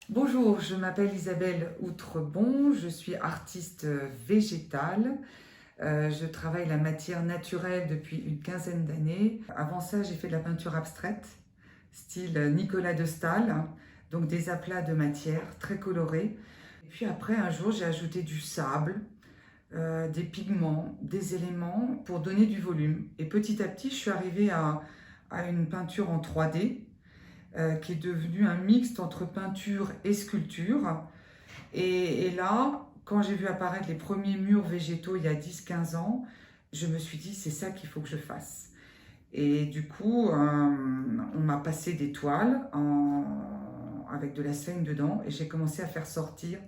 Bonjour, je m'appelle Isabelle Outrebon, je suis artiste végétale. Je travaille la matière naturelle depuis une quinzaine d'années. Avant ça, j'ai fait de la peinture abstraite, style Nicolas de Staël, donc des aplats de matière très colorés. Et puis après, un jour, j'ai ajouté du sable, des pigments, des éléments pour donner du volume. Et petit à petit, je suis arrivée à une peinture en 3D qui est devenu un mixte entre peinture et sculpture. Et là, quand j'ai vu apparaître les premiers murs végétaux il y a 10-15 ans, je me suis dit, c'est ça qu'il faut que je fasse. Et du coup, on m'a passé des toiles avec de la seigne dedans et j'ai commencé à faire sortir,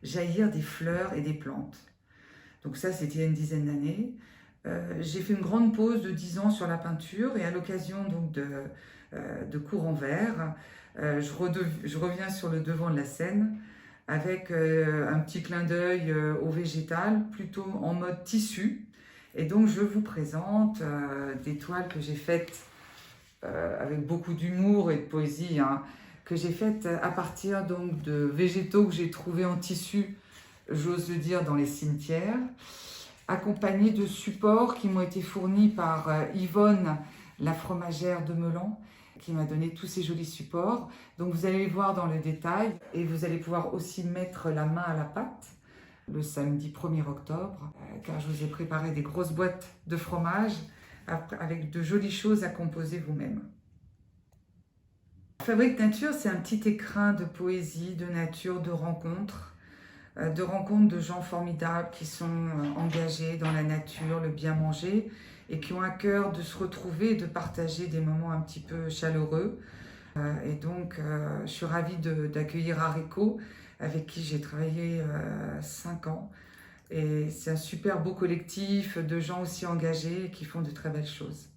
jaillir des fleurs et des plantes. Donc ça, c'était il y a une dizaine d'années. J'ai fait une grande pause de 10 ans sur la peinture et à l'occasion donc de cours en verre, je reviens sur le devant de la scène avec un petit clin d'œil au végétal, plutôt en mode tissu. Et donc je vous présente des toiles que j'ai faites avec beaucoup d'humour et de poésie, hein, que j'ai faites à partir donc de végétaux que j'ai trouvés en tissu, j'ose le dire, dans les cimetières, accompagnés de supports qui m'ont été fournis par Yvonne, la fromagère de Melan, qui m'a donné tous ces jolis supports. Donc vous allez les voir dans le détail et vous allez pouvoir aussi mettre la main à la pâte le samedi 1er octobre, car je vous ai préparé des grosses boîtes de fromage avec de jolies choses à composer vous-même. Fabrique Nature, c'est un petit écrin de poésie, de nature, de rencontres de gens formidables qui sont engagés dans la nature, le bien manger et qui ont à cœur de se retrouver et de partager des moments un petit peu chaleureux. Et donc, je suis ravie d'accueillir Haricot, avec qui j'ai travaillé 5 ans. Et c'est un super beau collectif de gens aussi engagés qui font de très belles choses.